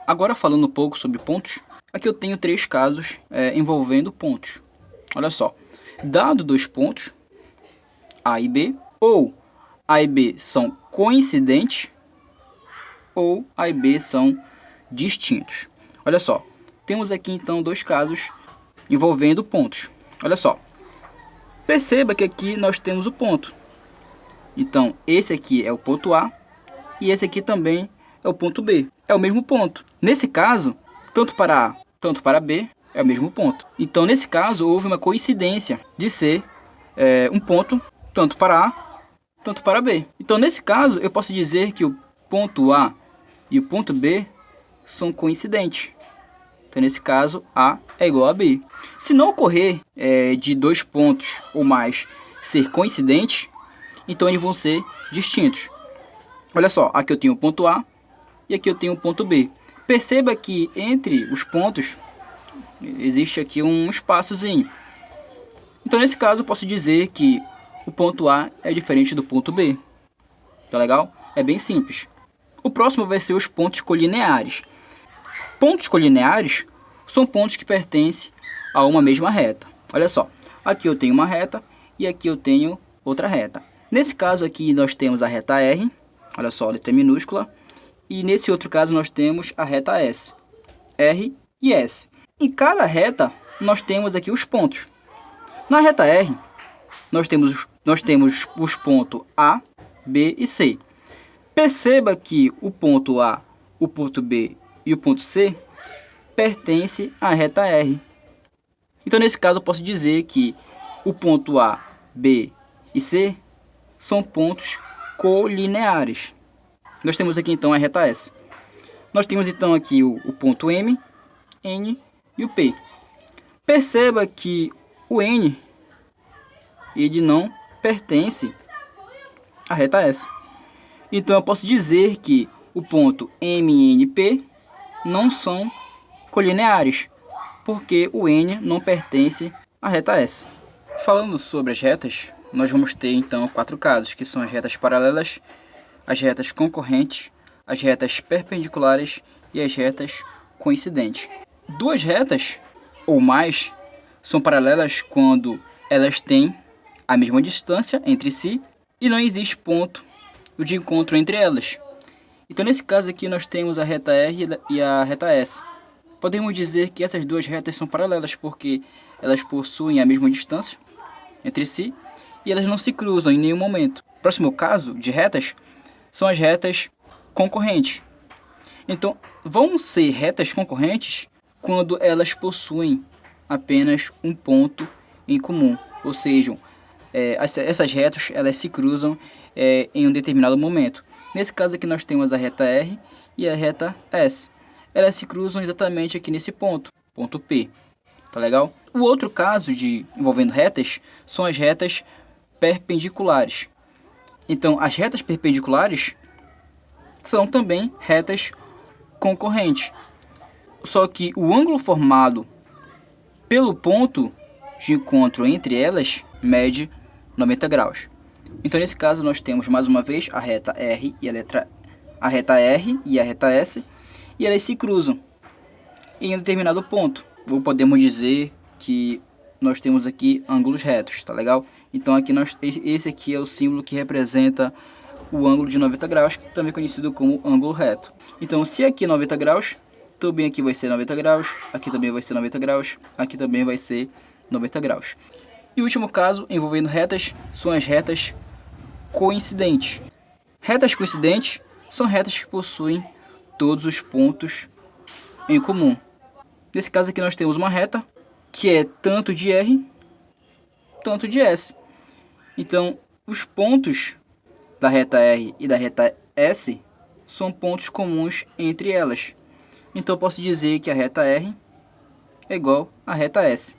Agora falando um pouco sobre pontos, aqui eu tenho três casos envolvendo pontos. Olha só, dado dois pontos, A e B, ou A e B são coincidentes, ou A e B são distintos. Olha só, temos aqui então dois casos envolvendo pontos. Olha só, perceba que aqui nós temos o ponto. Então, esse aqui é o ponto A e esse aqui também é o ponto B. É o mesmo ponto. Nesse caso, tanto para A, tanto para B, é o mesmo ponto. Então, nesse caso, houve uma coincidência de ser um ponto tanto para A, tanto para B. Então, nesse caso, eu posso dizer que o ponto A e o ponto B são coincidentes. Então, nesse caso, A é igual a B. Se não ocorrer de dois pontos ou mais ser coincidentes, então eles vão ser distintos. Olha só, aqui eu tenho o ponto A e aqui eu tenho o ponto B. Perceba que entre os pontos existe aqui um espaçozinho. Então, nesse caso, eu posso dizer que o ponto A é diferente do ponto B. Tá legal? É bem simples. O próximo vai ser os pontos colineares. Pontos colineares são pontos que pertencem a uma mesma reta. Olha só, aqui eu tenho uma reta e aqui eu tenho outra reta. Nesse caso aqui nós temos a reta R, olha só, letra minúscula, e nesse outro caso nós temos a reta S, R e S. Em cada reta nós temos aqui os pontos. Na reta R nós temos os pontos A, B e C. Perceba que o ponto A, o ponto B e o ponto C pertencem à reta R. Então, nesse caso, eu posso dizer que o ponto A, B e C são pontos colineares. Nós temos aqui, então, a reta S. Nós temos, então, aqui o ponto M, N e o P. Perceba que o N ele não pertence à reta S. Então, eu posso dizer que o ponto M e N e P não são colineares, porque o N não pertence à reta S. Falando sobre as retas, nós vamos ter então quatro casos, que são as retas paralelas, as retas concorrentes, as retas perpendiculares e as retas coincidentes. Duas retas ou mais são paralelas quando elas têm a mesma distância entre si e não existe ponto de encontro entre elas. Então, nesse caso aqui, nós temos a reta R e a reta S. Podemos dizer que essas duas retas são paralelas porque elas possuem a mesma distância entre si e elas não se cruzam em nenhum momento. O próximo caso de retas são as retas concorrentes. Então, vão ser retas concorrentes quando elas possuem apenas um ponto em comum, ou seja, essas retas elas se cruzam em um determinado momento. Nesse caso aqui nós temos a reta R e a reta S. Elas se cruzam exatamente aqui nesse ponto, ponto P. Tá legal? O outro caso envolvendo retas são as retas perpendiculares. Então, as retas perpendiculares são também retas concorrentes. Só que o ângulo formado pelo ponto de encontro entre elas mede 90 graus. Então, nesse caso, nós temos mais uma vez a reta R e a reta R e a reta S, e elas se cruzam em um determinado ponto. Ou podemos dizer que nós temos aqui ângulos retos, tá legal? Então, aqui esse aqui é o símbolo que representa o ângulo de 90 graus, também conhecido como ângulo reto. Então, se aqui é 90 graus, também aqui vai ser 90 graus, aqui também vai ser 90 graus, aqui também vai ser 90 graus. E o último caso envolvendo retas são as retas coincidentes. Retas coincidentes são retas que possuem todos os pontos em comum. Nesse caso aqui nós temos uma reta que é tanto de R, tanto de S. Então, os pontos da reta R e da reta S são pontos comuns entre elas. Então, eu posso dizer que a reta R é igual à reta S.